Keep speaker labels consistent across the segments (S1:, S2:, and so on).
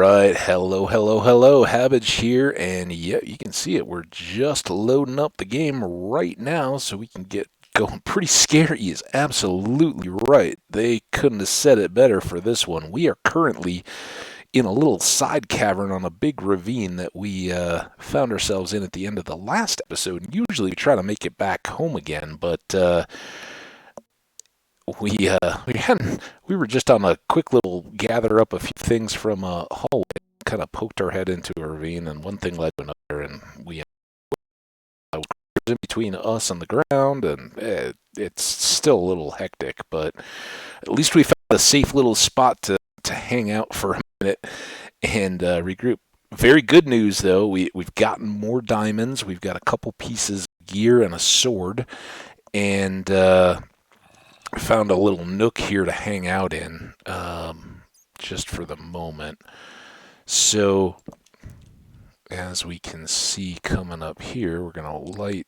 S1: right, hello, Hambbage here, and yeah, you can see it. We're just loading up the game right now so we can get going. Pretty scary is absolutely right. They couldn't have said it better for this one. We are currently in a little side cavern on a big ravine that we found ourselves in at the end of the last episode. Usually we try to make it back home again, but we were just on a quick little gather up a few things from a hallway, kind of poked our head into a ravine, and one thing led to another, and we in between us and the ground, and it's still a little hectic, but at least we found a safe little spot to hang out for a minute and regroup. Very good news, though. We've gotten more diamonds. We've got a couple pieces of gear and a sword, and found a little nook here to hang out in, just for the moment. So, as we can see coming up here, we're going to light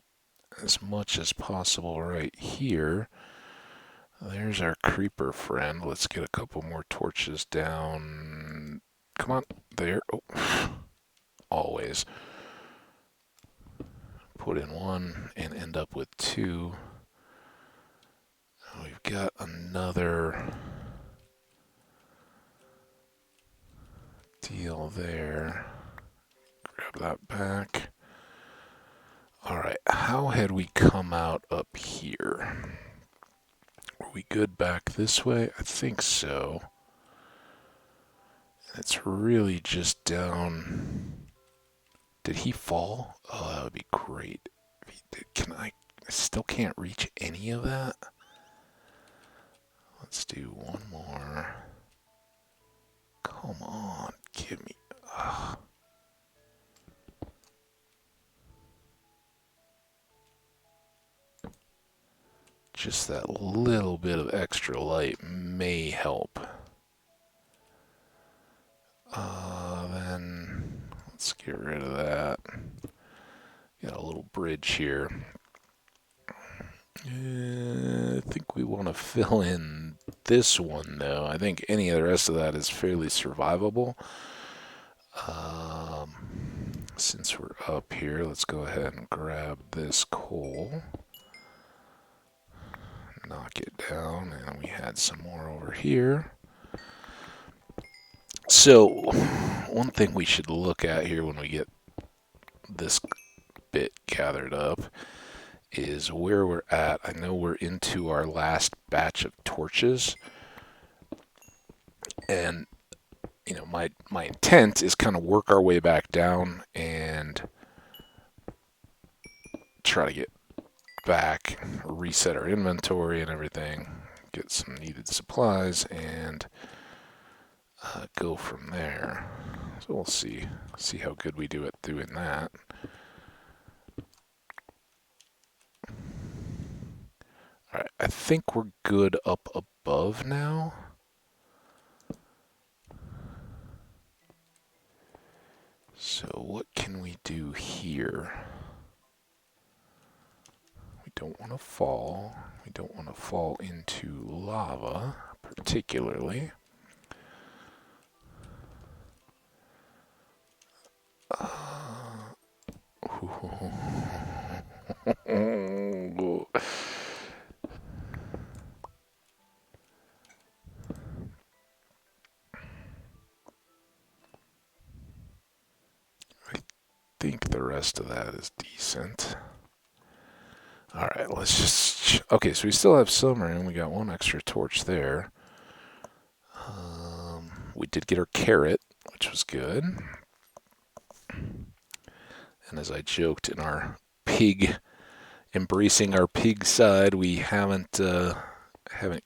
S1: as much as possible right here. There's our creeper friend. Let's get a couple more torches down. Come on, there. Oh, always. Put in one and end up with two. We've got another deal there. Grab that back. Alright, how had we come out up here? Were we good back this way? I think so. It's really just down. Did he fall? Oh, that would be great. If he did, I still can't reach any of that? Let's do one more. Come on, give me. Ugh. Just that little bit of extra light may help. Then let's get rid of that. Got a little bridge here. I think we want to fill in this one, though. I think any of the rest of that is fairly survivable. Since we're up here, let's go ahead and grab this coal. Knock it down, and we had some more over here. So, one thing we should look at here when we get this bit gathered up is where we're at. I know we're into our last batch of torches, and you know, my intent is kind of work our way back down and try to get back, reset our inventory and everything, get some needed supplies, and go from there. So we'll see how good we do at doing that. Alright, I think we're good up above now. So what can we do here? We don't want to fall. We don't want to fall into lava, particularly. I think the rest of that is decent. Alright, let's just... Okay, so we still have some room. We got one extra torch there. We did get our carrot, which was good. And as I joked in our pig, embracing our pig side, we haven't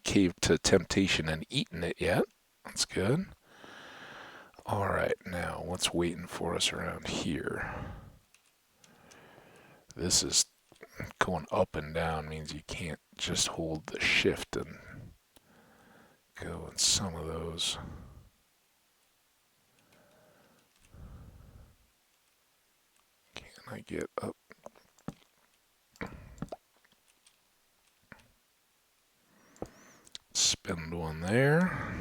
S1: caved to temptation and eaten it yet. That's good. Alright, now what's waiting for us around here? This is going up and down, means you can't just hold the shift and go in some of those. Can I get up? Spend one there.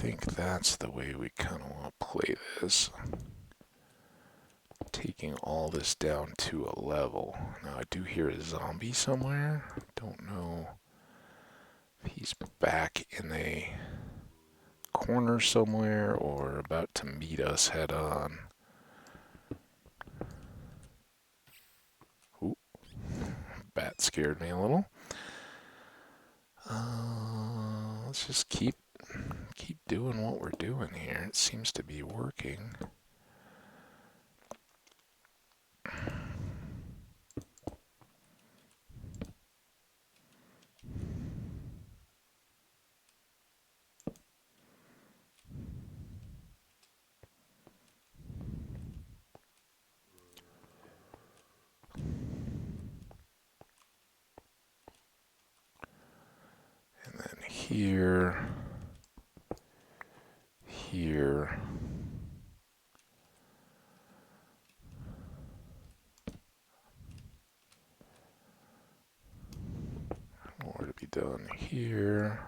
S1: think that's the way we kind of want to play this. Taking all this down to a level. Now I do hear a zombie somewhere. Don't know if he's back in a corner somewhere or about to meet us head on. Ooh, bat scared me a little. Let's just keep doing what we're doing here. It seems to be working. And then here. More to be done here.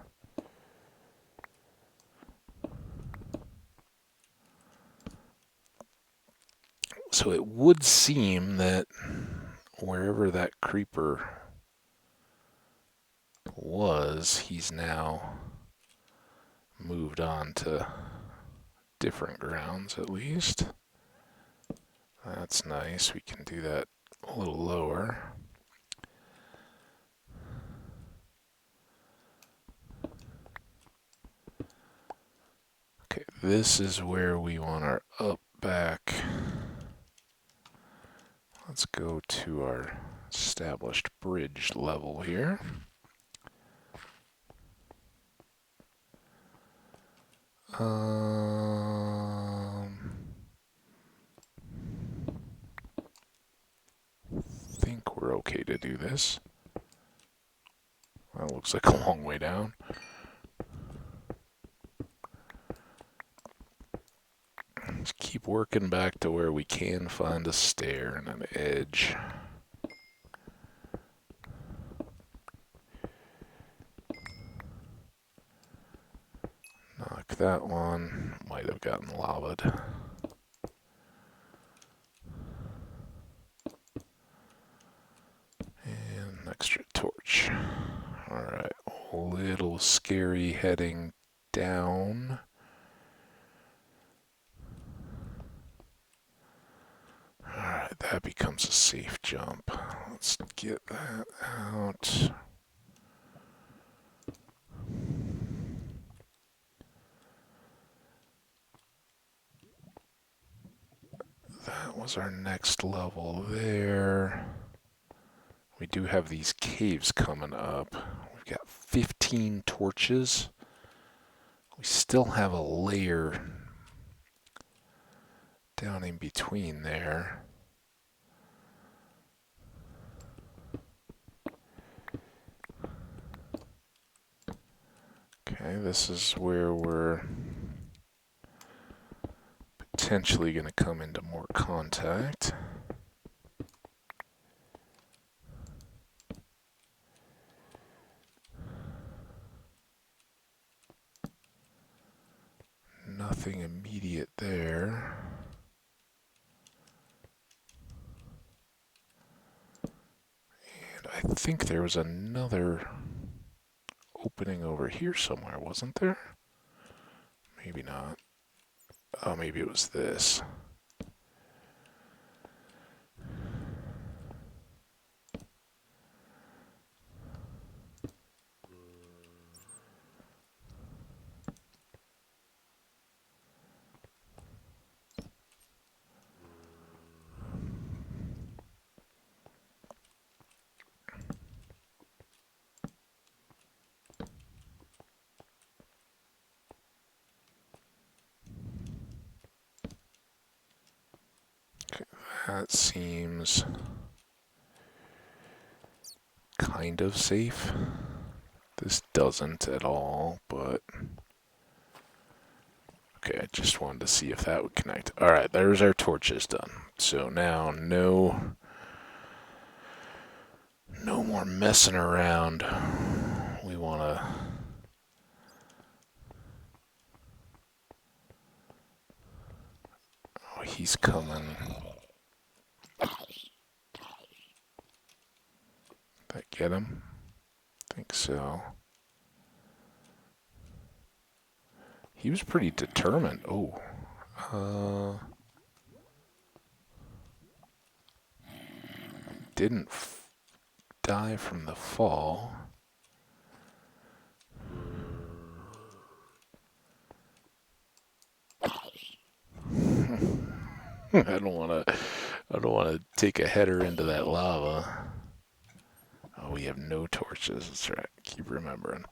S1: So it would seem that wherever that creeper was, he's now moved on to different grounds at least. That's nice. We can do that a little lower. Okay, this is where we want our up back. Let's go to our established bridge level here. I think we're okay to do this. That looks like a long way down. Let's keep working back to where we can find a stair and an edge. Knock that one. Might have gotten lavaed. And an extra torch. Alright, a little scary heading down. Alright, that becomes a safe jump. Let's get that out. That was our next level there. We do have these caves coming up. We've got 15 torches. We still have a layer down in between there. Okay, this is where we're potentially going to come into more contact. Nothing immediate there. And I think there was another opening over here somewhere, wasn't there? Maybe not. Oh, maybe it was this. That seems kind of safe. This doesn't at all, but okay, I just wanted to see if that would connect. Alright, there's our torches done. So now no more messing around. We want to he's coming. Did I get him? I think so. He was pretty determined. Oh. Didn't die from the fall. I don't want to take a header into that lava. Oh, we have no torches. That's right. Keep remembering.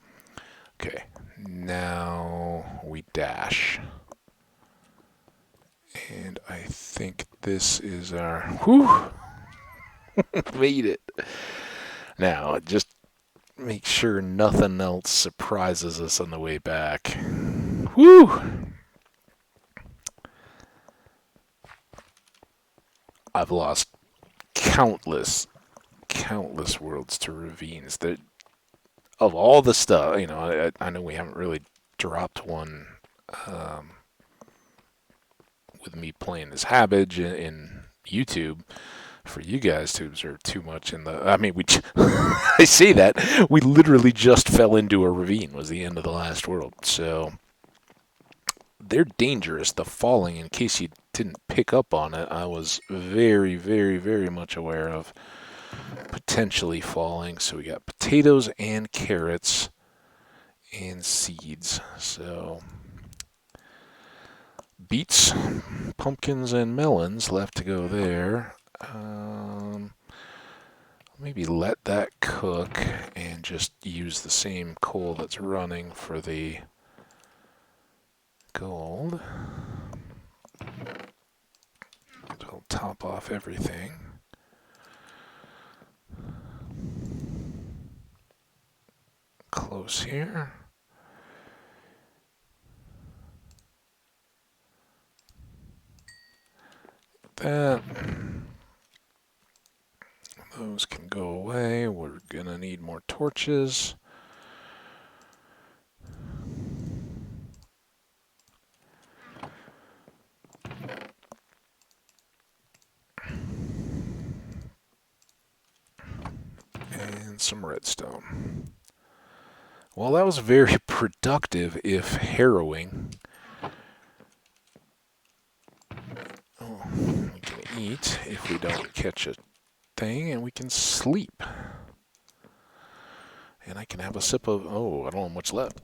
S1: Okay, now we dash. And I think this is our... Whew! Made it. Now, just make sure nothing else surprises us on the way back. Whew! I've lost countless worlds to ravines. That of all the stuff, you know, I know we haven't really dropped one with me playing as Hambbage in YouTube for you guys to observe too much in the... I mean, I say that, we literally just fell into a ravine was the end of the last world, so they're dangerous, the falling, in case you didn't pick up on it. I was very, very, very much aware of potentially falling. So we got potatoes and carrots and seeds. So beets, pumpkins, and melons left to go there. Maybe let that cook and just use the same coal that's running for the gold. It'll top off everything. Close here. That. Those can go away. We're gonna need more torches. And some redstone. Well, that was very productive, if harrowing. Oh, we can eat if we don't catch a thing, and we can sleep. And I can have a sip of... Oh, I don't have much left.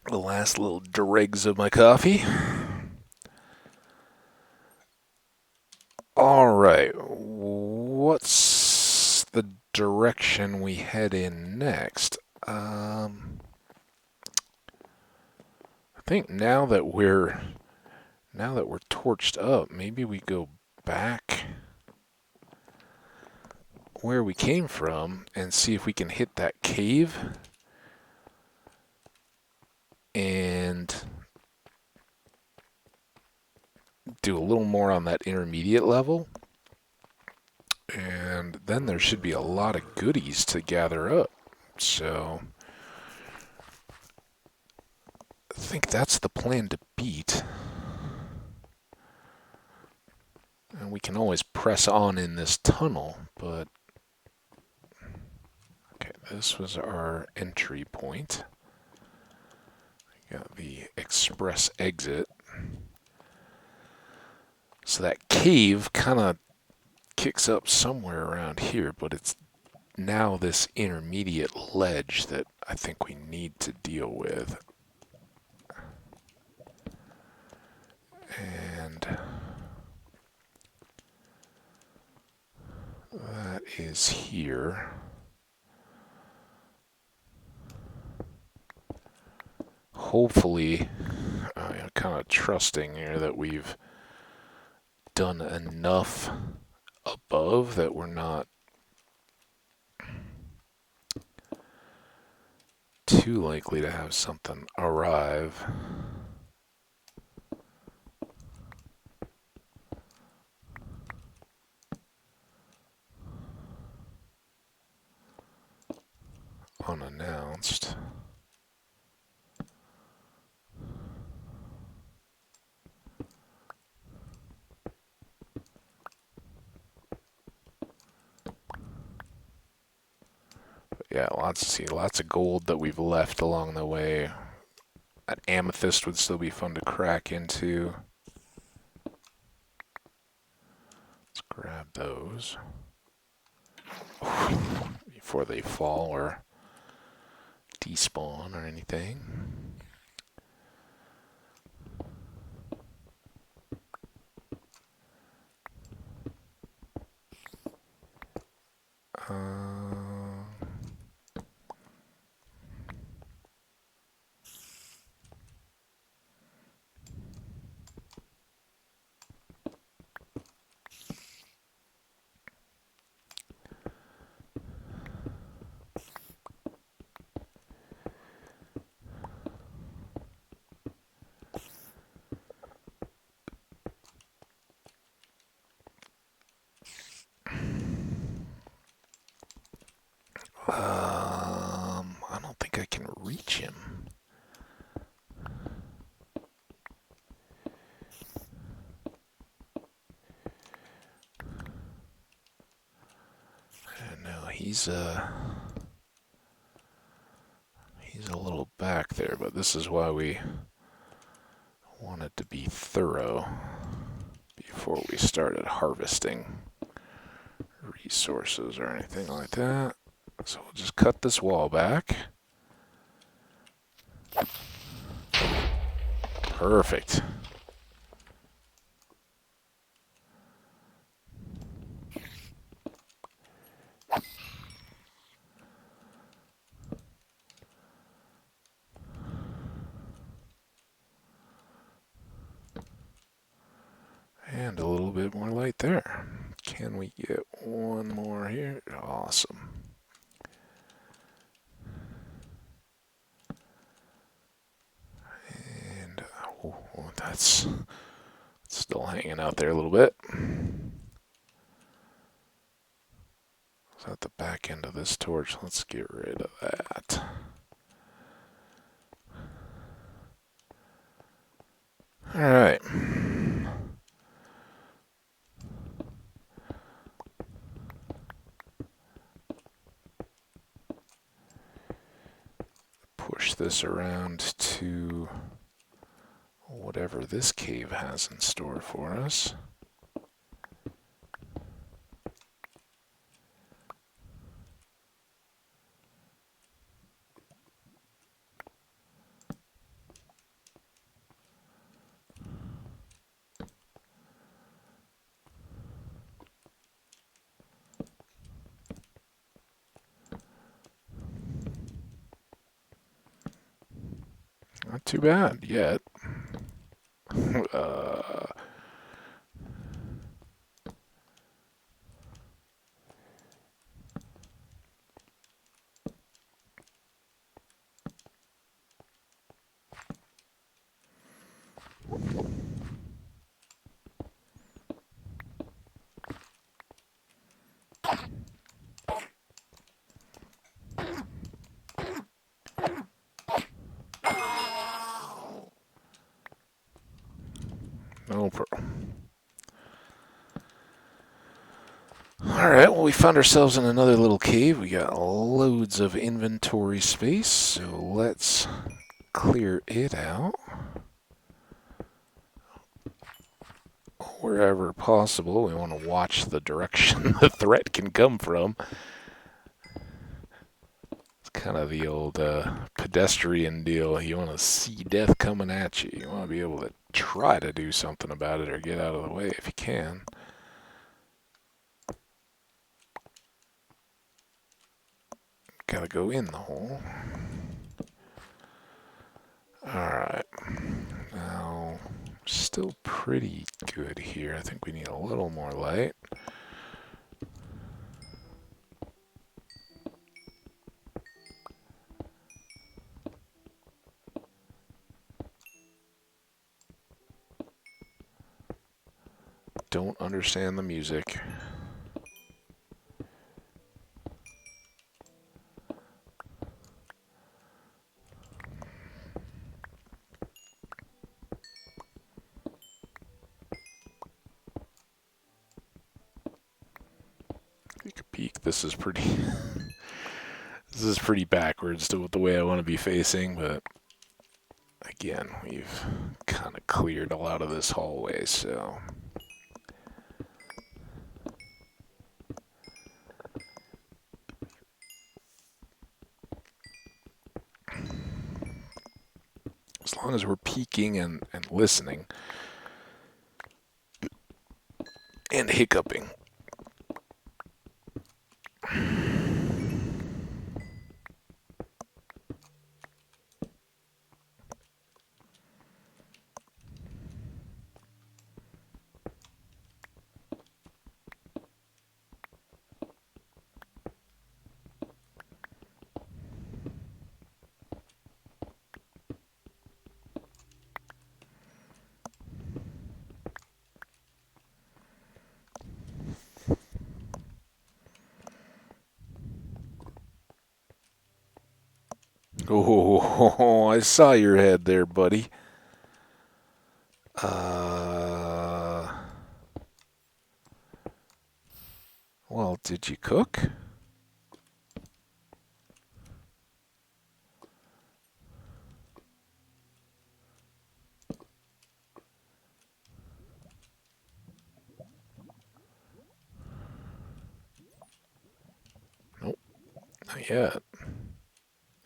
S1: The last little dregs of my coffee. Alright, what's the direction we head in next? I think now that we're torched up, maybe we go back where we came from and see if we can hit that cave and do a little more on that intermediate level. And then there should be a lot of goodies to gather up. So I think that's the plan to beat. And we can always press on in this tunnel, but... Okay, this was our entry point. We got the express exit. So that cave kind of kicks up somewhere around here, but it's now this intermediate ledge that I think we need to deal with. And that is here. Hopefully, I'm kind of trusting here that we've done enough above that we're not too likely to have something arrive. Unannounced. Yeah, lots of gold that we've left along the way. That amethyst would still be fun to crack into. Let's grab those before they fall or despawn or anything. I don't think I can reach him. No, he's a little back there, but this is why we wanted to be thorough before we started harvesting resources or anything like that. So we'll just cut this wall back. Perfect. And a little bit more light there. Can we get one more here? Awesome. And that's still hanging out there a little bit. Is that the back end of this torch? Let's get rid of that. All right. Push this around to whatever this cave has in store for us. Not too bad yet. No problem. Alright, well, we found ourselves in another little cave. We got loads of inventory space, so let's clear it out. Wherever possible, we want to watch the direction the threat can come from. It's kind of the old pedestrian deal. You want to see death coming at you. You want to be able to try to do something about it or get out of the way if you can. Gotta go in the hole. Alright. Now, still pretty good here. I think we need a little more light. Don't understand the music. Take a peek. This is pretty. This This is pretty backwards to the way I want to be facing, but again, we've kind of cleared a lot of this hallway, so... As long as we're peeking and listening and hiccuping. Oh, I saw your head there, buddy. Well, did you cook? Nope, not yet.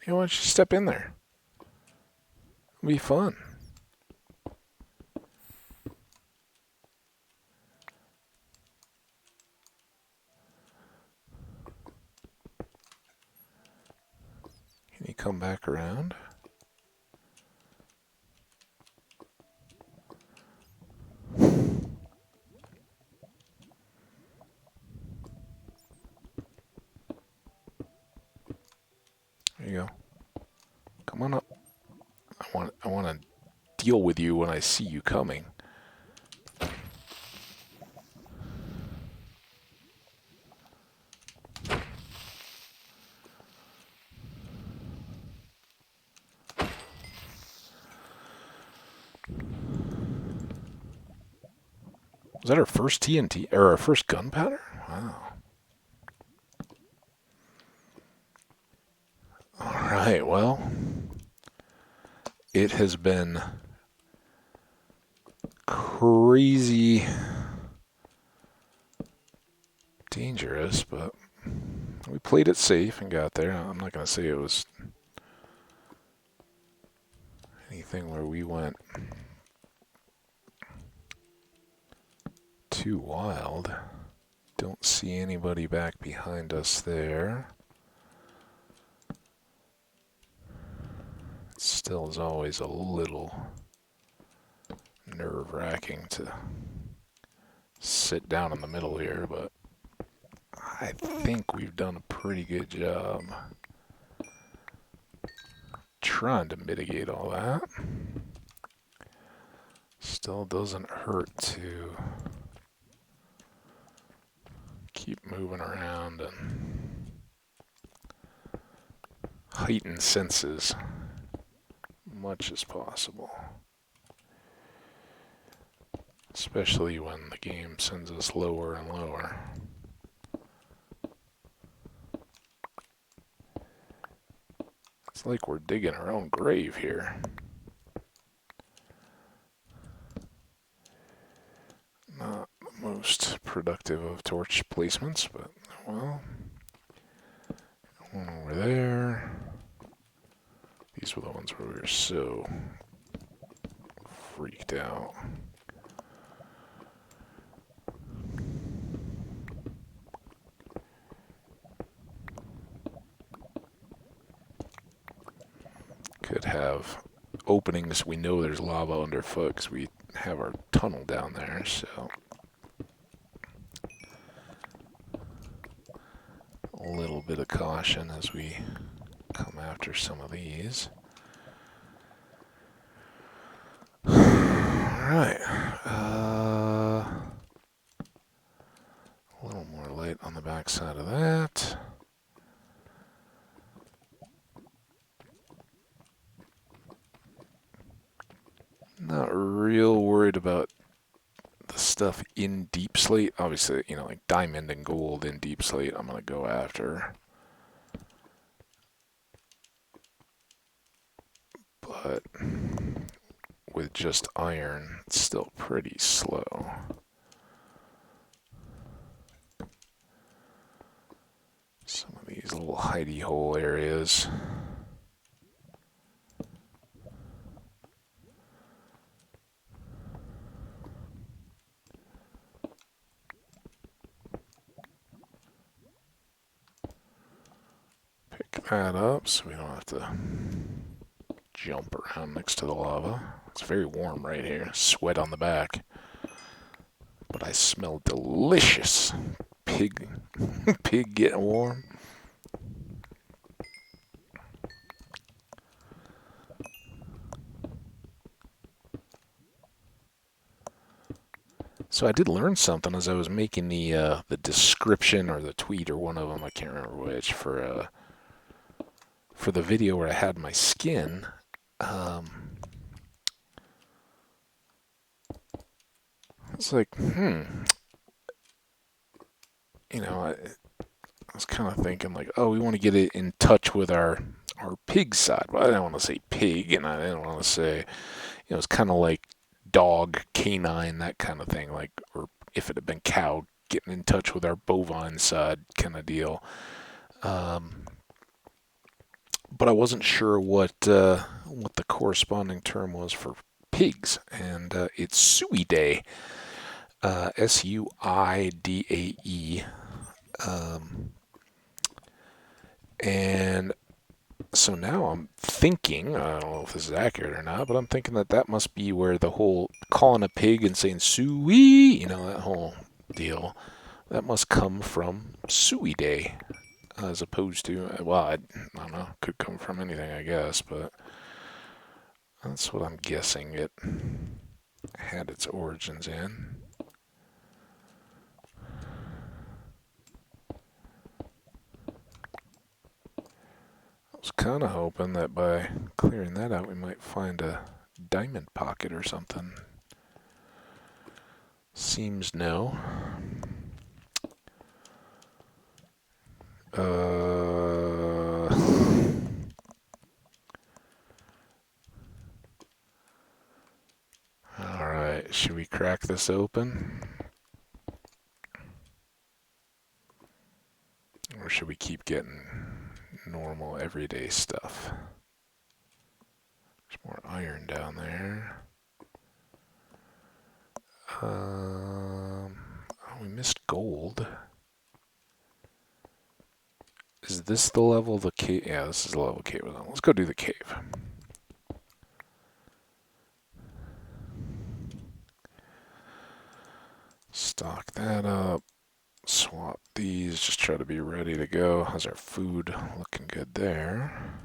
S1: Hey, why don't you step in there? It'll be fun. Can you come back around? There you go. Come on up. I want to deal with you when I see you coming. Was that our first TNT or our first gunpowder? Wow. All right, well, it has been crazy dangerous, but we played it safe and got there. I'm not going to say it was anything where we went too wild. Don't see anybody back behind us there. It still is always a little nerve-wracking to sit down in the middle here, but I think we've done a pretty good job trying to mitigate all that. Still doesn't hurt to keep moving around and heighten senses much as possible. Especially when the game sends us lower and lower. It's like we're digging our own grave here. Not the most productive of torch placements, but well. One over there. These were the ones where we were so freaked out. Could have openings. We know there's lava underfoot because we have our tunnel down there, so a little bit of caution as we come after some of these. Alright, a little more light on the back side of that. Not real worried about the stuff in deep slate. Obviously, you know, like diamond and gold in deep slate, I'm going to go after. but with just iron, it's still pretty slow. Some of these little hidey hole areas. Pick that up so we don't have to jump around next to the lava. It's very warm right here. Sweat on the back. But I smell delicious. Pig getting warm. So I did learn something as I was making the description or the tweet or one of them, I can't remember which, for the video where I had my skin. I was like, you know, I was kind of thinking like, oh, we want to get it in touch with our pig side. Well, I didn't want to say pig, and I didn't want to say, it's kind of like dog, canine, that kind of thing. Like, or if it had been cow, getting in touch with our bovine side kind of deal. But I wasn't sure what the corresponding term was for pigs, and it's Suidae, Suidae. And so now I'm thinking, I don't know if this is accurate or not, but I'm thinking that must be where the whole calling a pig and saying sui, that whole deal, that must come from Suidae, as opposed to, well, I don't know, could come from anything, I guess, but that's what I'm guessing it had its origins in. I was kind of hoping that by clearing that out, we might find a diamond pocket or something. Seems no. Alright, should we crack this open? Or should we keep getting normal everyday stuff? There's more iron down there. Oh, we missed gold. Is this the level of the cave? Yeah, this is the level of the cave. Let's go do the cave. Stock that up. Swap these. Just try to be ready to go. How's our food looking good there?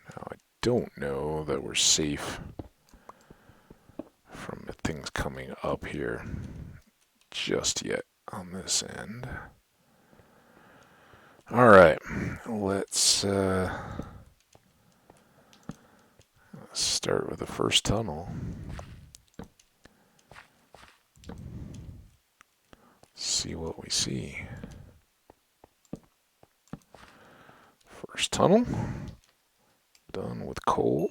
S1: Now, I don't know that we're safe from things coming up here just yet on this end. Alright, let's start with the first tunnel. See what we see. First tunnel. Done with coal.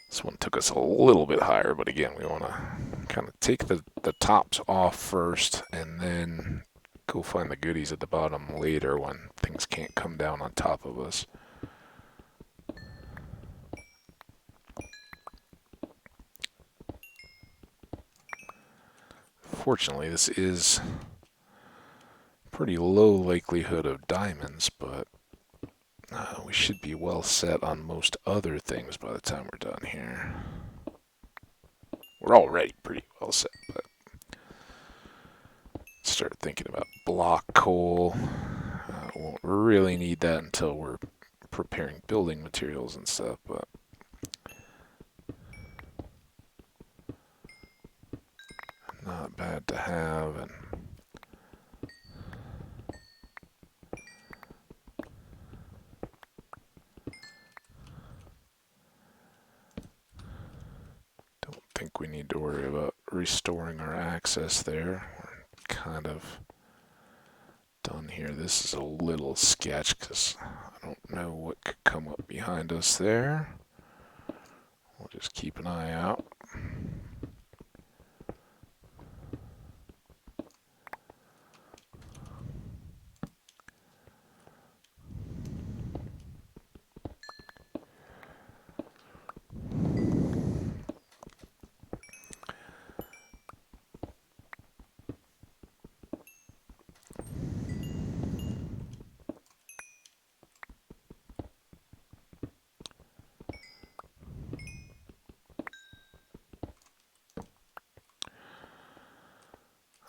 S1: This one took us a little bit higher, but again, we want to kind of take the tops off first and then go find the goodies at the bottom later when things can't come down on top of us. Fortunately, this is pretty low likelihood of diamonds, but we should be well set on most other things by the time we're done here. We're already pretty well set, but start thinking about block coal. Won't really need that until we're preparing building materials and stuff, but not bad to have. And don't think we need to worry about restoring our access there. We're kind of done here. This is a little sketch because I don't know what could come up behind us there. We'll just keep an eye out.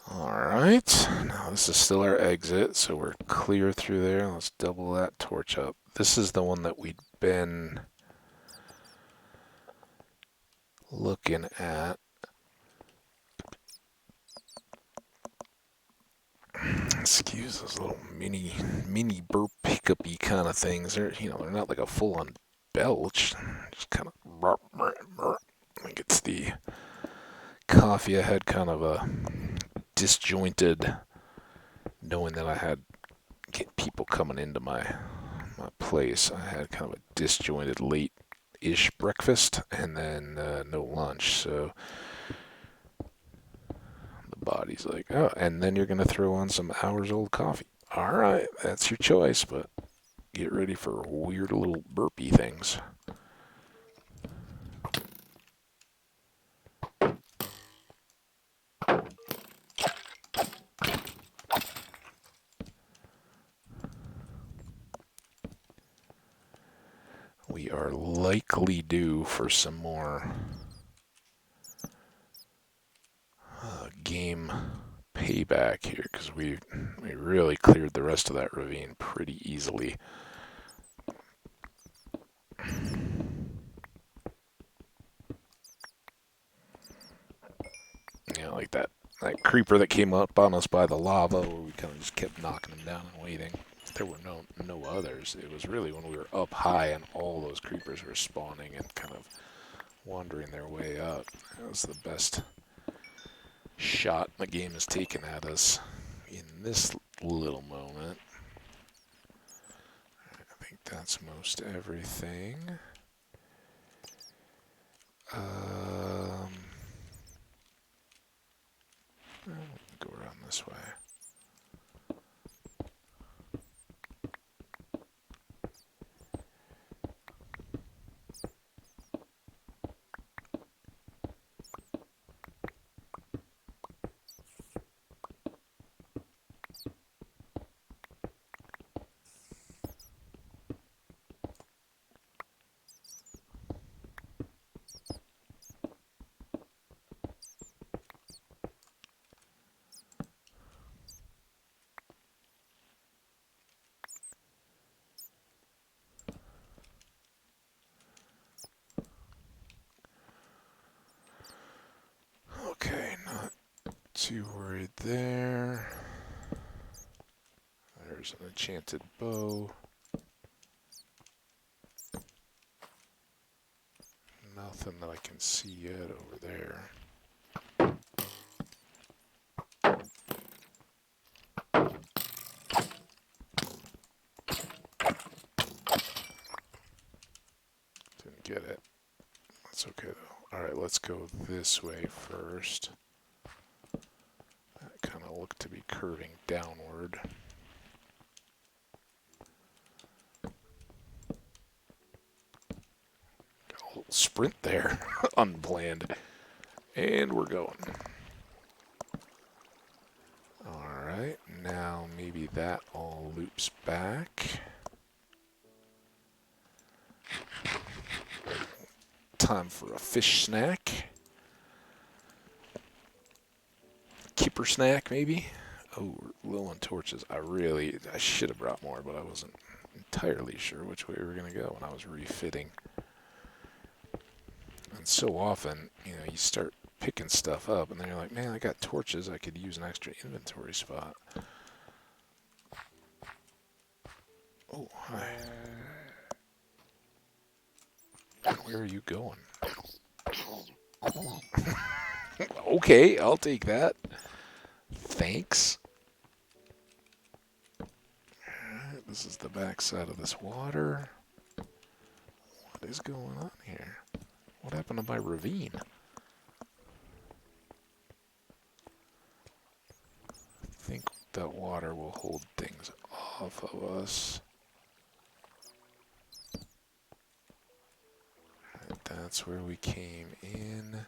S1: Alright, now this is still our exit, so we're clear through there. Let's double that torch up. This is the one that we'd been looking at. Excuse those little mini burp hiccupy kind of things. They're they're not like a full-on belch. Just kind of I think it's the coffee. I had kind of a disjointed, knowing that I had people coming into my place. I had kind of a disjointed late-ish breakfast and then no lunch. So the body's like, oh, and then you're gonna throw on some hours-old coffee. All right, that's your choice, but get ready for weird little burpy things. We are likely due for some more game payback here because we really cleared the rest of that ravine pretty easily. Like that creeper that came up on us by the lava, where we kind of just kept knocking them down and waiting. There were no others. It was really when we were up high and all those creepers were spawning and kind of wandering their way up. That was the best shot the game has taken at us in this little moment. I think that's most everything. Go around this way. Okay, not too worried there. There's an enchanted bow. Nothing that I can see yet over there. Didn't get it. That's okay though. Alright, let's go this way first. That kind of looked to be curving downward. Got a little sprint there. Unplanned. And we're going. Alright, now maybe that all loops back. Time for a fish snack. Kipper snack, maybe? Oh, we're low on torches. I should have brought more, but I wasn't entirely sure which way we were going to go when I was refitting. And so often, you start picking stuff up, and then you're like, man, I got torches. I could use an extra inventory spot. Oh, hi. Where are you going? Okay, I'll take that. Thanks. This is the back side of this water. What is going on here? What happened to my ravine? I think that water will hold things off of us. And that's where we came in.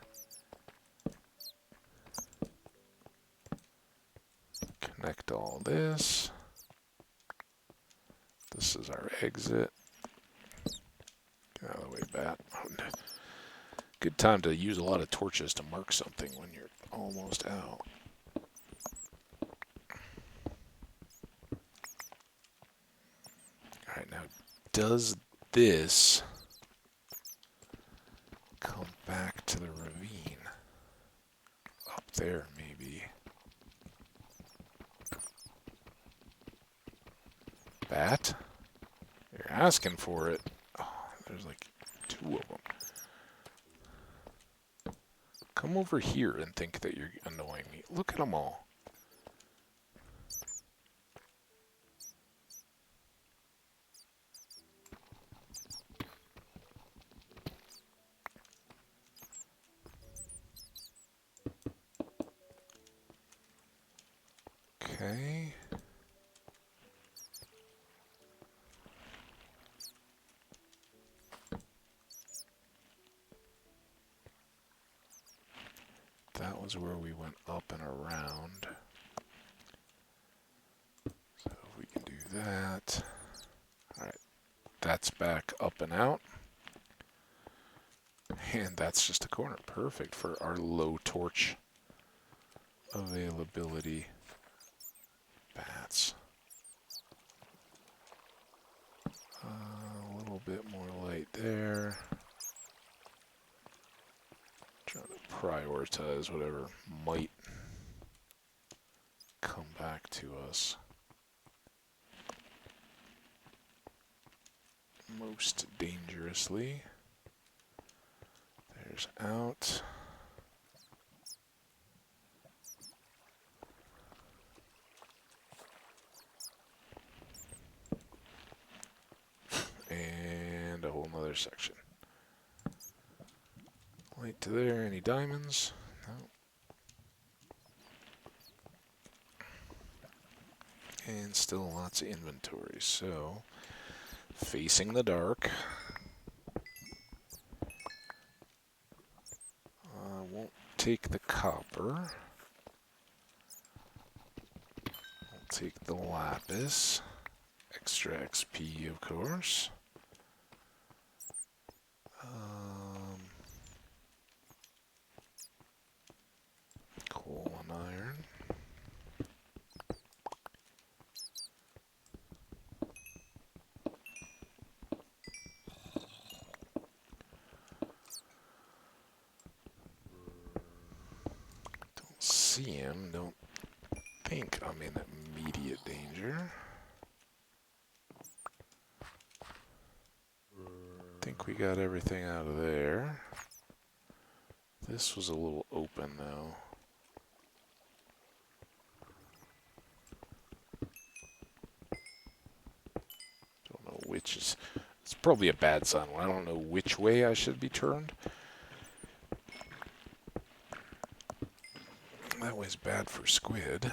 S1: Connect all this. This is our exit. Get out of the way, bat. Good time to use a lot of torches to mark something when you're almost out. Alright, now does this come back to the ravine? Up there, maybe. Bat? You're asking for it. Oh, there's like 2 of them. Come over here and think that you're annoying me. Look at them all. Okay. That was where we went up and around. So if we can do that. Alright, that's back up and out. And that's just a corner. Perfect for our low torch availability. Bats. A little bit more light there. Trying to prioritize whatever might come back to us most dangerously. There's out. And a whole nother section. Light to there. Any diamonds? No. And still lots of inventory. So, facing the dark. Won't take the copper. I'll take the lapis. Extra XP, of course. Coal and iron. Don't see him. Don't think I'm in immediate danger. Think we got everything out of there. This was a little open though. Don't know which is. It's probably a bad sign when I don't know which way I should be turned. That way's bad for squid.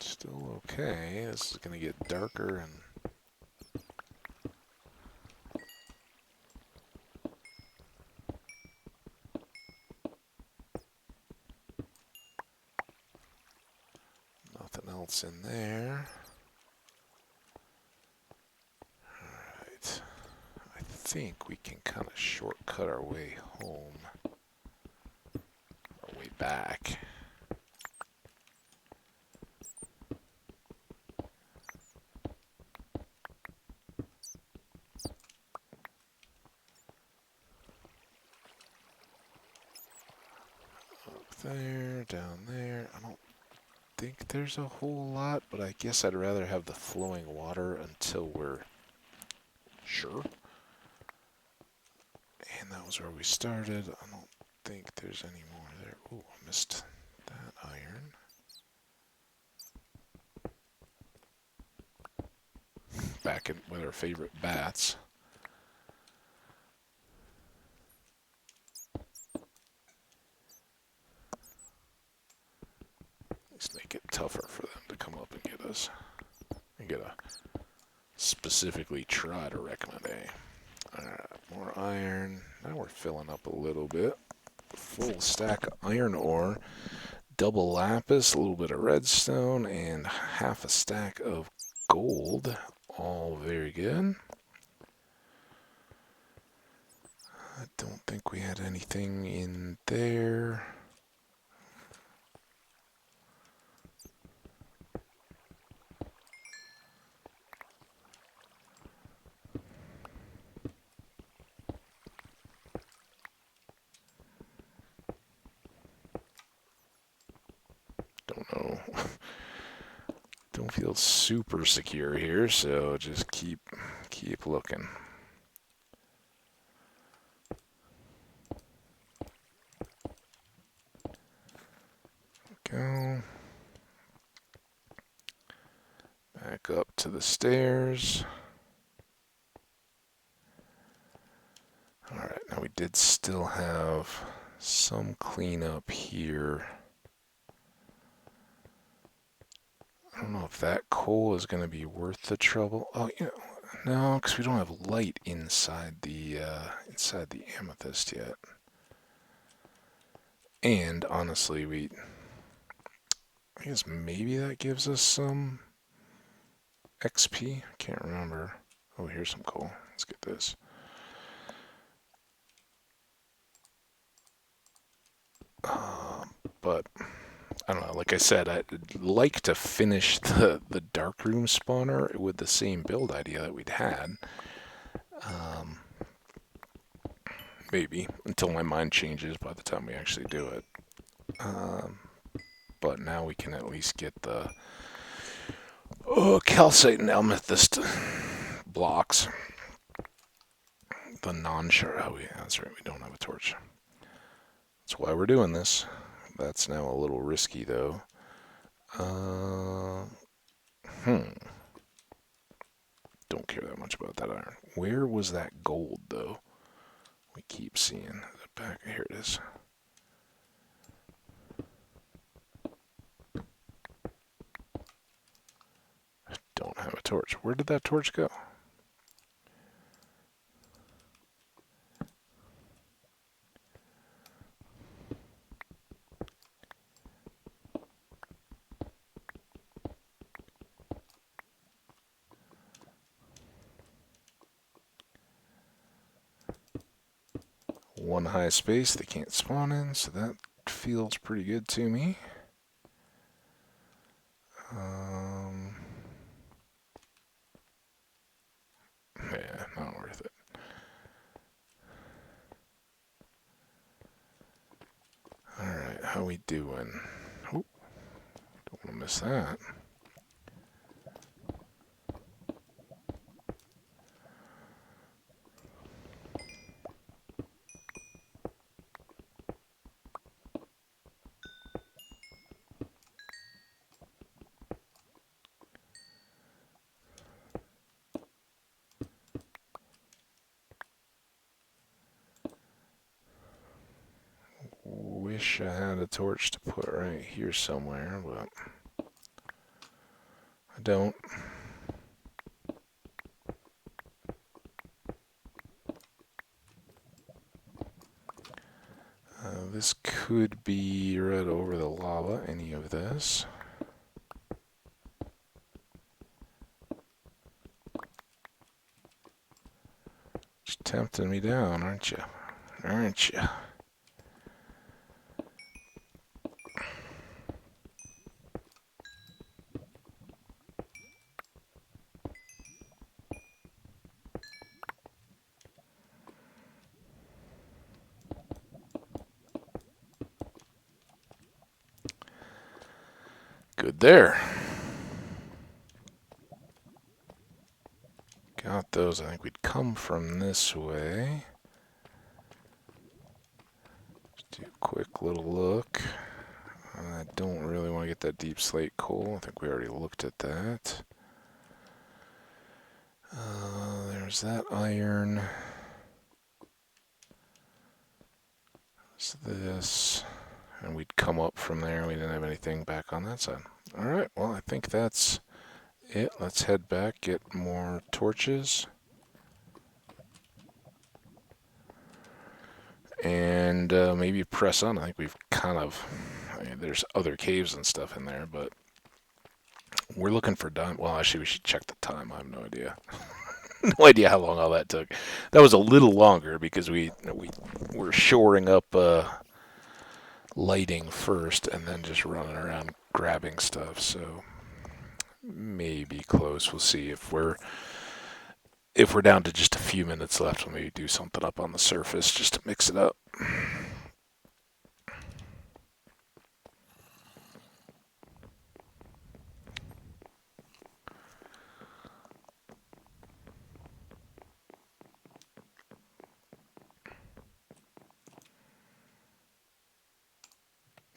S1: Still okay. This is going to get darker and nothing else in there. Alright. I think we can kind of shortcut our way home. Our way back. there, down there. I don't think there's a whole lot, but I guess I'd rather have the flowing water until we're sure. And that was where we started. I don't think there's any more there. Oh, I missed that iron. Back in with our favorite bats. Let's make it tougher for them to come up and get us. I gotta specifically try to recommend a. Alright, more iron. Now we're filling up a little bit. Full stack of iron ore, double lapis, a little bit of redstone, and half a stack of gold. All very good. I don't think we had anything in there. Don't know. Don't feel super secure here, so just keep looking. Go. Back up to the stairs. Alright, now we did still have some cleanup here. I don't know if that coal is going to be worth the trouble. Oh, you know, no, because we don't have light inside the amethyst yet. And honestly, I guess maybe that gives us some XP. I can't remember. Oh, here's some coal. Let's get this. But I don't know. Like I said, I'd like to finish the darkroom spawner with the same build idea that we'd had. Maybe until my mind changes by the time we actually do it. But now we can at least get the calcite and amethyst blocks. The non-shard. Oh, yeah, that's right. We don't have a torch. That's why we're doing this. That's now a little risky, though. Don't care that much about that iron. Where was that gold, though? We keep seeing the back. Here it is. Don't have a torch. Where did that torch go? One high space they can't spawn in, so that feels pretty good to me. Yeah, not worth it. Alright, how we doing? Oh, don't want to miss that. Wish I had a torch to put right here somewhere, but I don't. This could be right over the lava, any of this. Just tempting me down, aren't you? Aren't you? Good there. Got those. I think we'd come from this way. Just do a quick little look. I don't really want to get that deep slate coal. I think we already looked at that. There's that iron. There's this. And we'd come up from there. We didn't have anything back on that side. Alright, well, I think that's it. Let's head back, get more torches. And maybe press on. I think we've kind of... I mean, there's other caves and stuff in there, but... We're looking for diamond. Well, actually, we should check the time. I have no idea. No idea how long all that took. That was a little longer because we were shoring up lighting first and then just running around grabbing stuff. So maybe close. We'll see if we're down to just a few minutes left. We'll maybe do something up on the surface just to mix it up.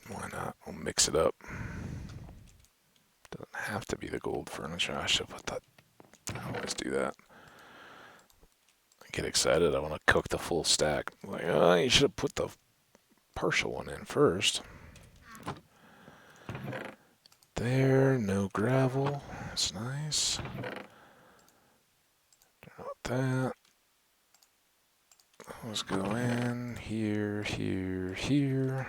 S1: Why not? We'll mix it up. Doesn't have to be the gold furniture. I should put that. I always do that. I get excited. I want to cook the full stack. Like, oh, you should have put the partial one in first. There, no gravel. That's nice. Turn out that. Let's go in here, here, here.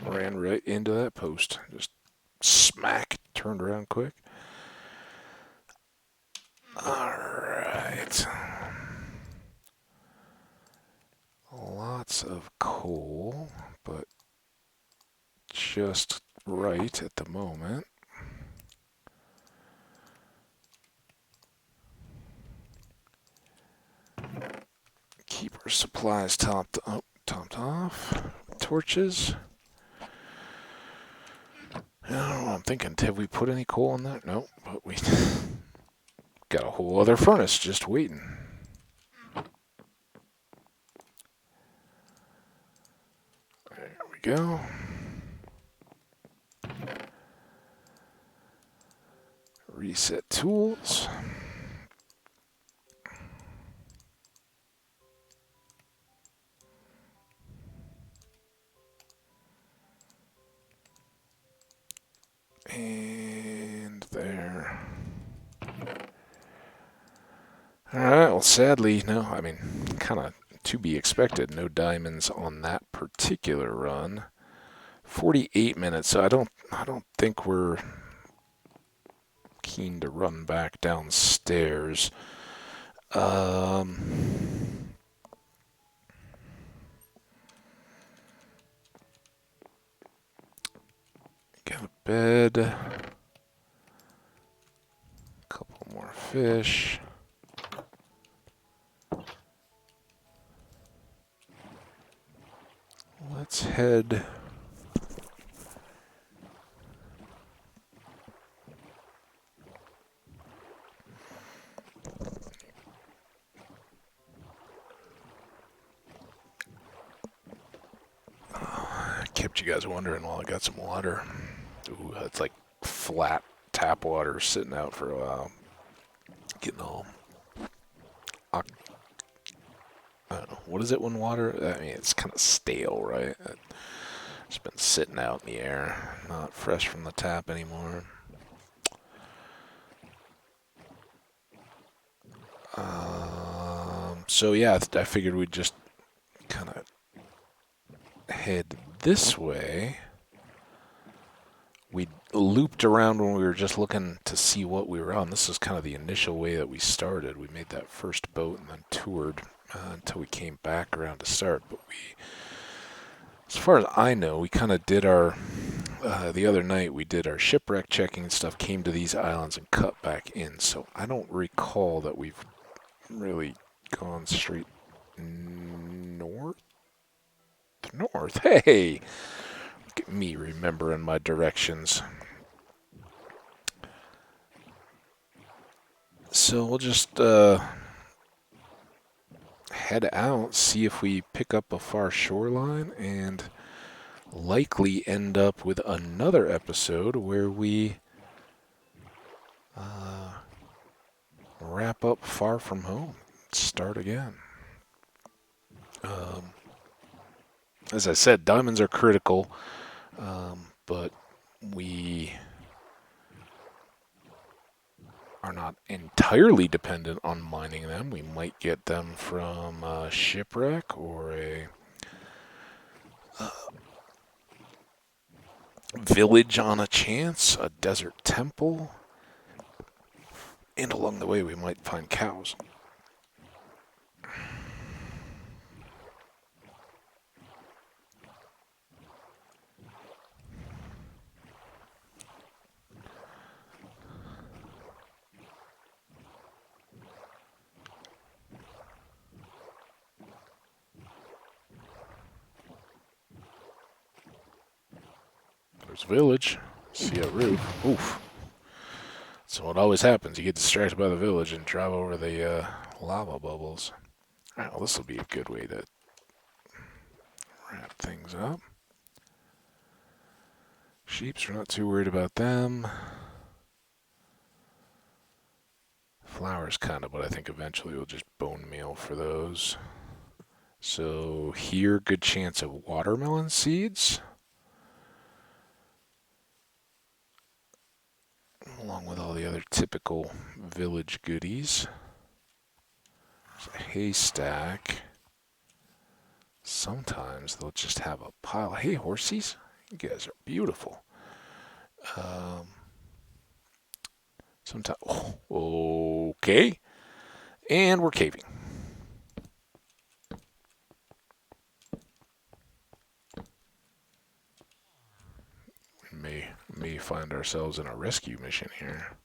S1: Ran right into that post. Just smack. Turned around quick. Alright. Lots of coal, but just right at the moment. Keep our supplies topped off. Torches. I don't know, I'm thinking, have we put any coal in that? No, but we got a whole other furnace just waiting. There we go. Reset tools. And there. Alright, well sadly, no, I mean, kind of to be expected, no diamonds on that particular run. 48 minutes, so I don't think we're keen to run back downstairs. Got a bed. A couple more fish. Let's head. Kept you guys wondering while I got some water. Ooh, that's like flat tap water sitting out for a while. Getting all... I don't know, what is it when water... I mean, it's kind of stale, right? It's been sitting out in the air. Not fresh from the tap anymore. So yeah, I figured we'd just kind of head this way. We looped around when we were just looking to see what we were on. This is kind of the initial way that we started. We made that first boat and then toured until we came back around to start. But we, as far as I know, we kind of did our, the other night we did our shipwreck checking and stuff, came to these islands and cut back in. So I don't recall that we've really gone straight north. Hey! Look at me remembering my directions. So we'll just head out, see if we pick up a far shoreline, and likely end up with another episode where we wrap up Far From Home. Start again. As I said, diamonds are critical, but we are not entirely dependent on mining them. We might get them from a shipwreck or a village on a chance, a desert temple, and along the way we might find cows. There's a village. See a roof. Oof. So what always happens, you get distracted by the village and drive over the lava bubbles. Alright, well, this will be a good way to wrap things up. Sheeps, we're not too worried about them. Flowers kind of, but I think eventually we'll just bone meal for those. So here, good chance of watermelon seeds. Along with all the other typical village goodies. There's a haystack. Sometimes they'll just have a pile. Hey, horsies, you guys are beautiful. Sometimes, okay, and we're caving. We may find ourselves in a rescue mission here.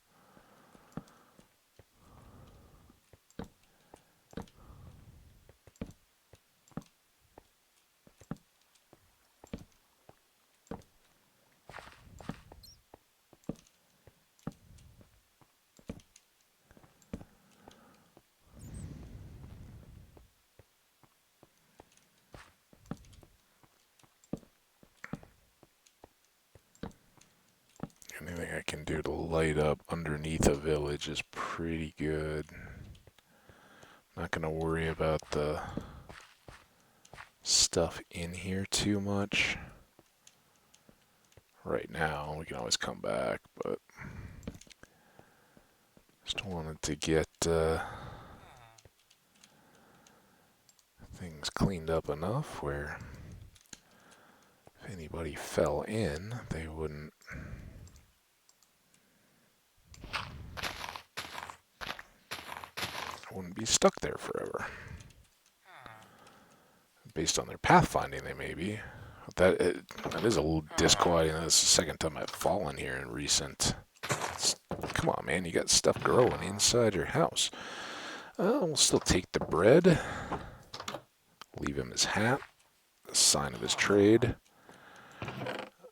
S1: Anything I can do to light up underneath a village is pretty good. Not going to worry about the stuff in here too much. Right now, we can always come back, but just wanted to get things cleaned up enough where if anybody fell in, they wouldn't be stuck there forever. Based on their pathfinding, they may be. That is a little disquieting. That's the second time I've fallen here in recent. Come on, man, you got stuff growing inside your house. We'll still take the bread. Leave him his hat, a sign of his trade.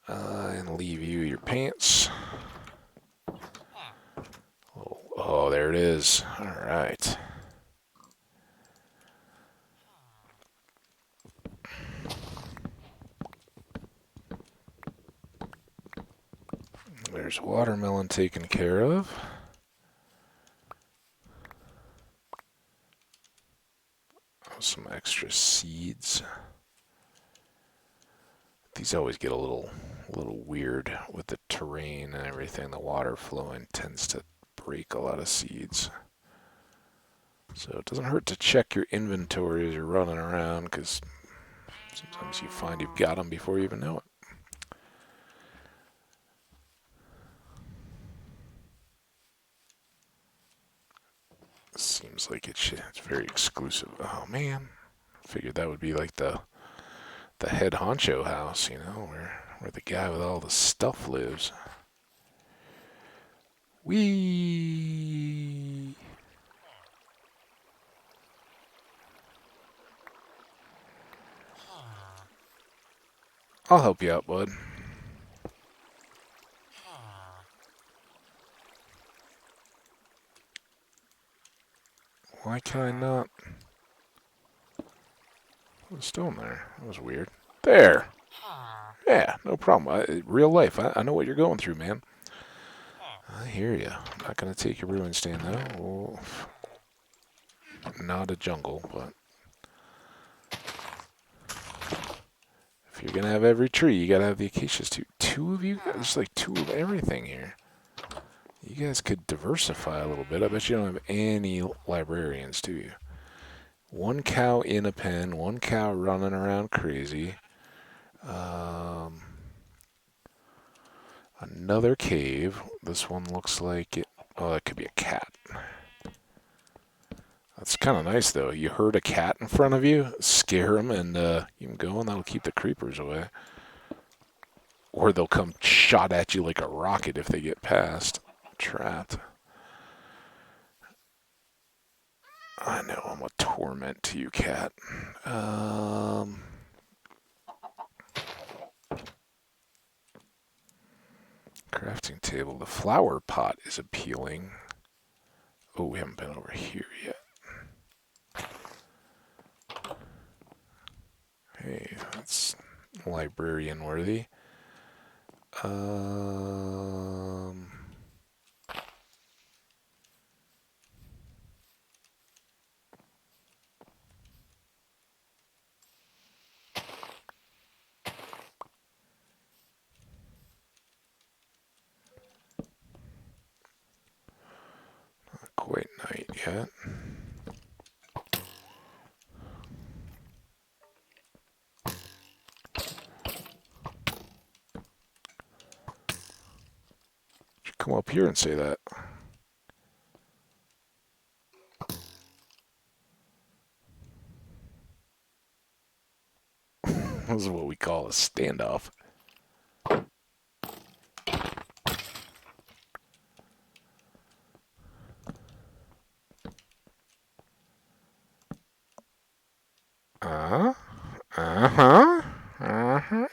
S1: And leave you your pants. Oh, there it is. All right. There's watermelon taken care of. Some extra seeds. These always get a little weird with the terrain and everything. The water flowing tends to break a lot of seeds. So it doesn't hurt to check your inventory as you're running around, because sometimes you find you've got them before you even know it. Seems like it's very exclusive. Oh man, figured that would be like the head honcho house, you know, where the guy with all the stuff lives. Whee! I'll help you out, bud. Why can I not? What's stone there? That was weird. There! Yeah, no problem. Real life. I know what you're going through, man. I hear you. I'm not going to take your ruin stand, though. Oh, not a jungle, but... If you're going to have every tree, you got to have the acacias, too. Two of you? There's like two of everything here. You guys could diversify a little bit. I bet you don't have any librarians, do you? One cow in a pen, one cow running around crazy. Another cave. This one looks like it. Oh, that could be a cat. That's kind of nice, though. You heard a cat in front of you, scare them, and you can go, and that'll keep the creepers away. Or they'll come shot at you like a rocket if they get past. Trapped. I know, I'm a torment to you, cat. Crafting table. The flower pot is appealing. Oh, we haven't been over here yet. Hey, that's librarian worthy. Not quite night yet. Come up here and say that. This is what we call a standoff.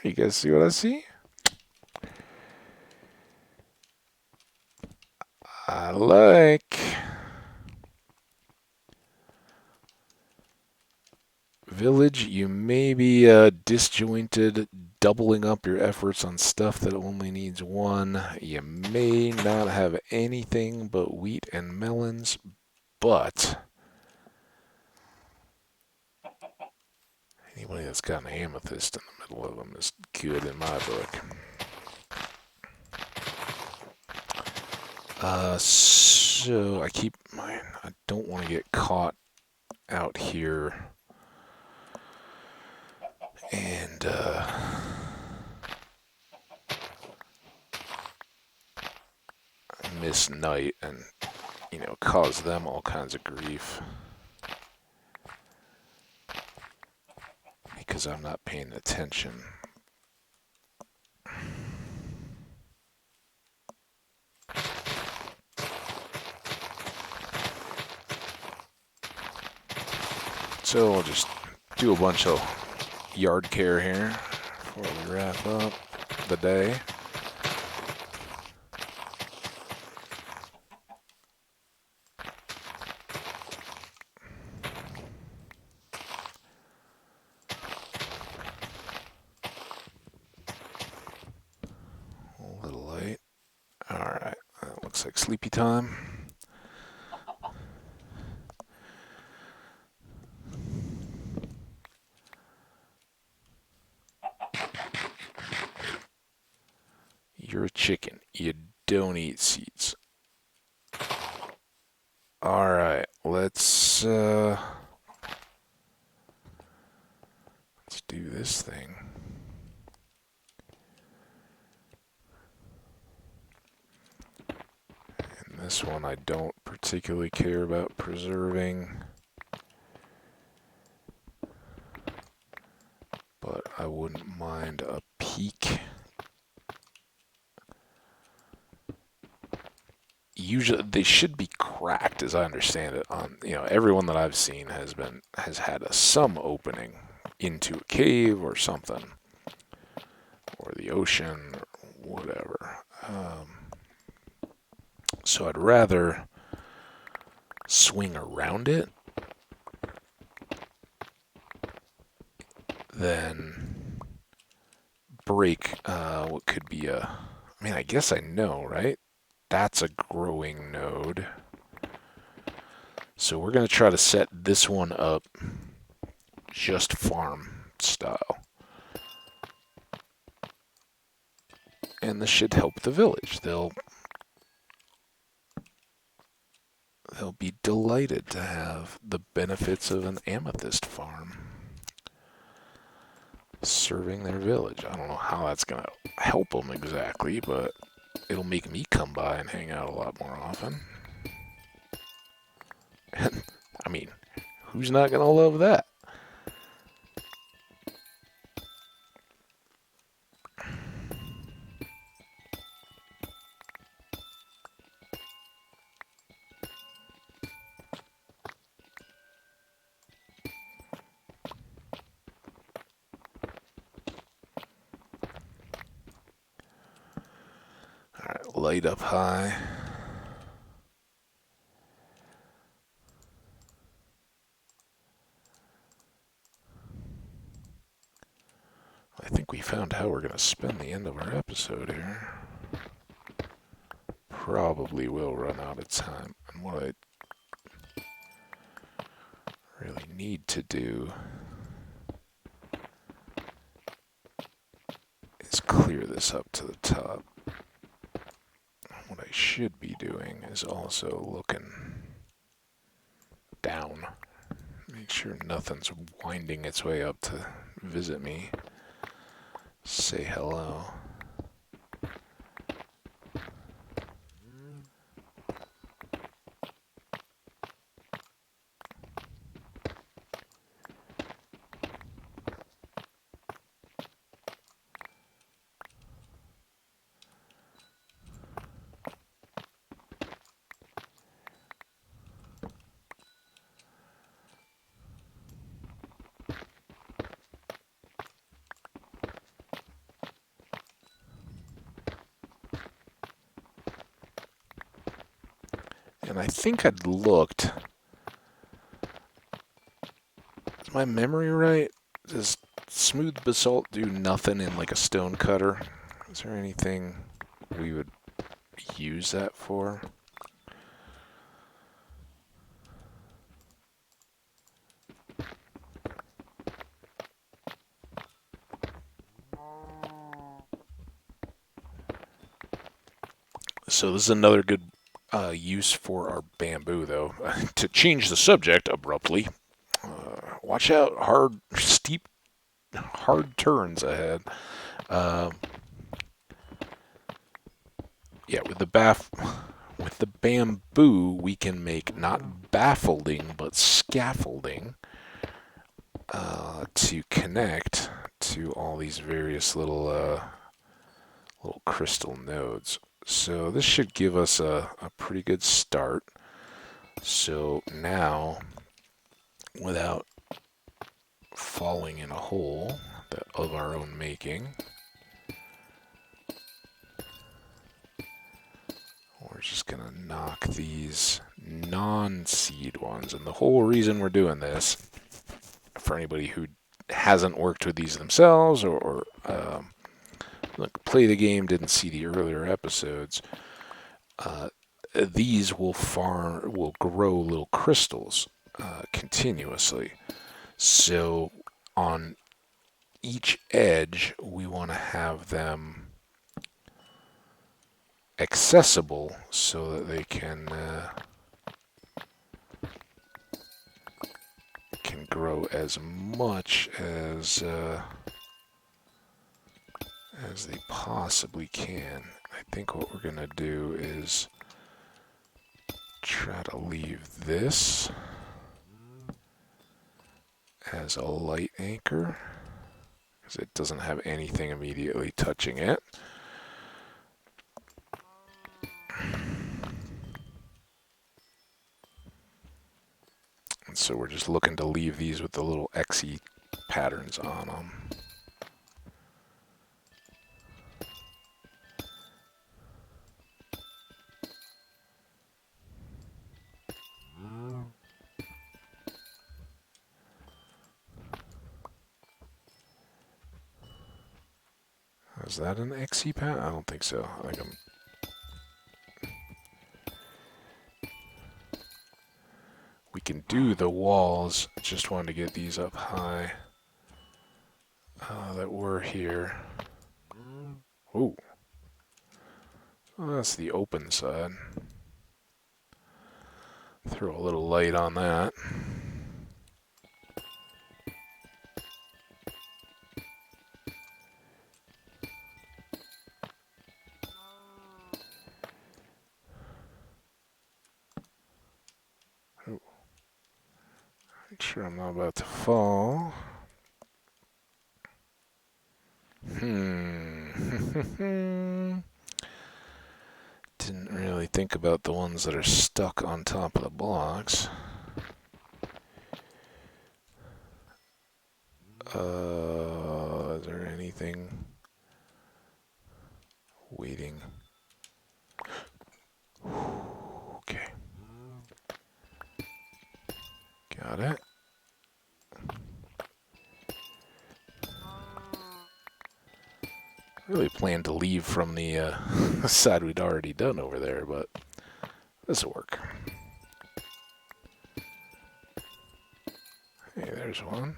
S1: You guys see what I see? I like. Village, you may be disjointed, doubling up your efforts on stuff that only needs one. You may not have anything but wheat and melons, but anybody that's got an amethyst in the middle of them is good in my book. So I don't want to get caught out here and miss night and, cause them all kinds of grief. Because I'm not paying attention. So we'll just do a bunch of yard care here before we wrap up the day. A little late. Alright, that looks like sleepy time. You're a chicken. You don't eat seeds. Alright, let's do this thing. And this one I don't particularly care about preserving. But I wouldn't mind a peek. Usually they should be cracked, as I understand it. Everyone that I've seen has had some opening into a cave or something. or the ocean or whatever. So I'd rather swing around it than break what could be a... I mean, I guess I know, right? That's a growing node. So we're going to try to set this one up just farm style. And this should help the village. They'll be delighted to have the benefits of an amethyst farm serving their village. I don't know how that's going to help them exactly, but it'll make me come by and hang out a lot more often. And, I mean, who's not going to love that? Alright, light up high. I think we found how we're going to spend the end of our episode here. Probably will run out of time. And what I really need to do is clear this up to the top. What I should be doing is also looking down. Make sure nothing's winding its way up to visit me. Say hello. And I think I'd looked. Is my memory right? Does smooth basalt do nothing in like a stone cutter? Is there anything we would use that for? So this is another good use for our bamboo, though. To change the subject abruptly, watch out, steep, hard turns ahead. Yeah, with the bamboo, we can make not baffling but scaffolding to connect to all these various little crystal nodes. So this should give us a pretty good start. So now, without falling in a hole of our own making, we're just going to knock these non-seed ones. And the whole reason we're doing this, for anybody who hasn't worked with these themselves or play the game, didn't see the earlier episodes, these will grow little crystals continuously. So on each edge, we want to have them accessible so that they can grow as much as they possibly can. I think what we're going to do is try to leave this as a light anchor, because it doesn't have anything immediately touching it. And so we're just looking to leave these with the little XE patterns on them. Is that an XE path? I don't think so. I think I'm... We can do the walls. Just wanted to get these up high. That were here. Ooh. Oh, that's the open side. Throw a little light on that. Ooh. Make sure I'm not about to fall. Didn't really think about the ones that are stuck on top of the blocks. Is there anything waiting? Okay. Got it. Really planned to leave from the side we'd already done over there, but this'll work. Hey, there's one.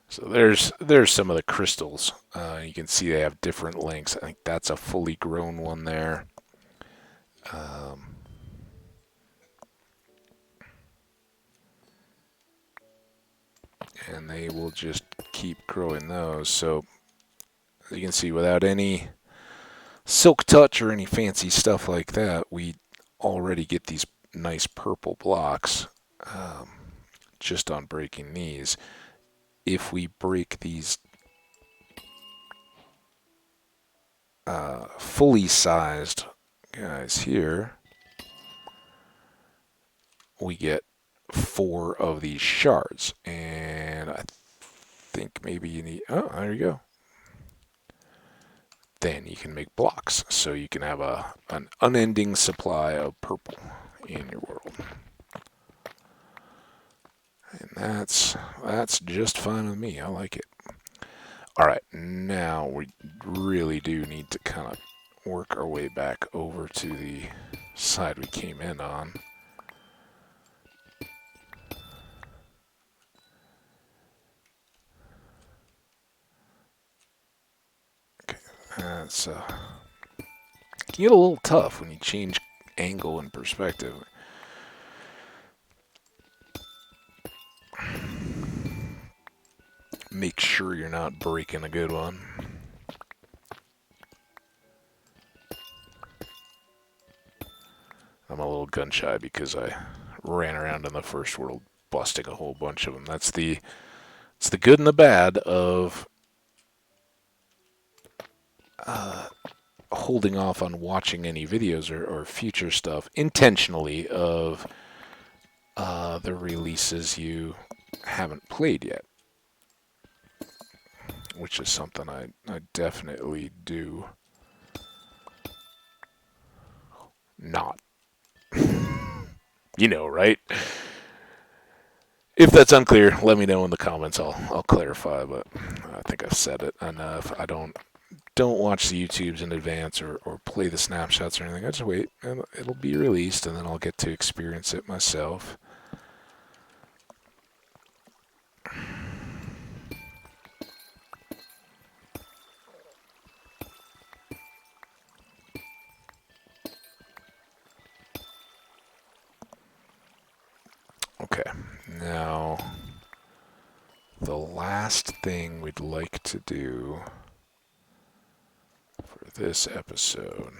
S1: So there's some of the crystals. You can see they have different lengths. I think that's a fully grown one there. And they will just keep growing those. So as you can see, without any silk touch or any fancy stuff like that, we already get these nice purple blocks just on breaking these. If we break these fully sized guys here, we get 4 of these shards. And I think maybe you need... Oh, there you go. Then you can make blocks. So you can have an unending supply of purple in your world. And that's just fine with me. I like it. Alright, now we really do need to kind of work our way back over to the side we came in on. Okay, that's can get a little tough when you change angle and perspective. Make sure you're not breaking a good one. I'm a little gun shy because I ran around in the first world busting a whole bunch of them. It's the good and the bad of holding off on watching any videos or future stuff intentionally of the releases you haven't played yet. Which is something I definitely do not. You know, right? If that's unclear, let me know in the comments. I'll clarify, but I think I've said it enough. I don't watch the YouTubes in advance or play the snapshots or anything. I just wait, and it'll be released, and then I'll get to experience it myself. Okay, now the last thing we'd like to do for this episode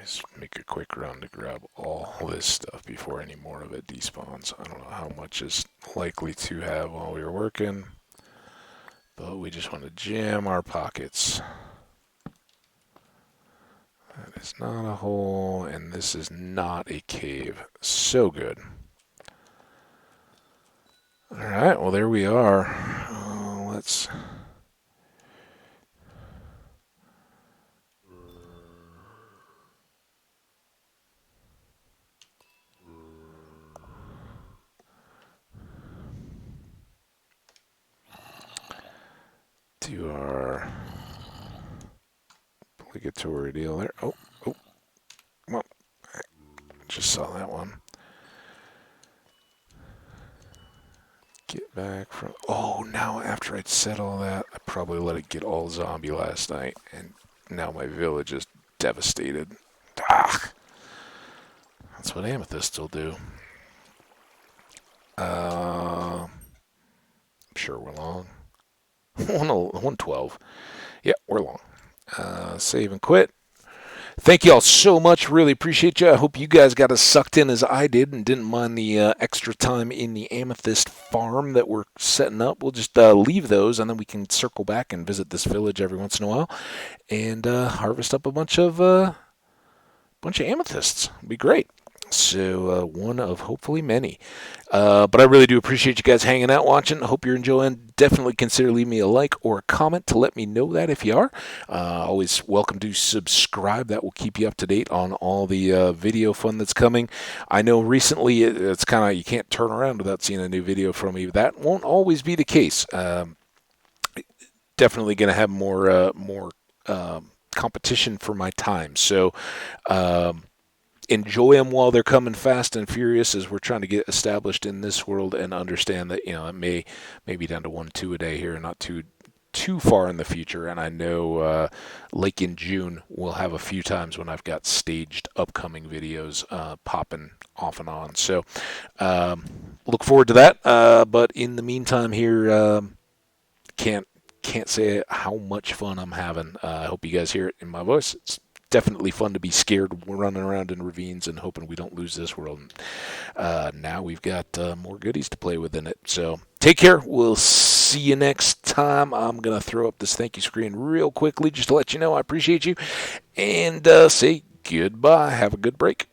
S1: Let's make a quick run to grab all this stuff before any more of it despawns. I don't know how much is likely to have while we were working, but we just want to jam our pockets. That is not a hole, and this is not a cave. So good. Alright, well there we are. Let's... do our obligatory deal there. Oh, come on. Just saw that one. Get back from... Oh, now after I'd said all that, I probably let it get all zombie last night, and now my village is devastated. Ah! That's what amethysts will do. I'm sure we're long. 112. Yeah, we're long. Save and quit. Thank you all so much. Really appreciate you. I hope you guys got as sucked in as I did and didn't mind the extra time in the amethyst farm that we're setting up. We'll just leave those, and then we can circle back and visit this village every once in a while and harvest up a bunch of amethysts. It'd be great. So one of hopefully many. But I really do appreciate you guys hanging out, watching. I hope you're enjoying. Definitely consider leaving me a like or a comment to let me know that if you are. Always welcome to subscribe. That will keep you up to date on all the video fun that's coming. I know recently it's kind of, you can't turn around without seeing a new video from me. That won't always be the case. Definitely going to have more competition for my time. So enjoy them while they're coming fast and furious as we're trying to get established in this world and understand that, it may be down to 1-2 a day here, not too far in the future. And I know like in June we'll have a few times when I've got staged upcoming videos popping off and on. So look forward to that. But in the meantime here, can't say how much fun I'm having. I hope you guys hear it in my voice. It's definitely fun to be scared running around in ravines and hoping we don't lose this world. Now we've got more goodies to play with in it. So take care. We'll see you next time. I'm going to throw up this thank you screen real quickly just to let you know I appreciate you and say goodbye. Have a good break.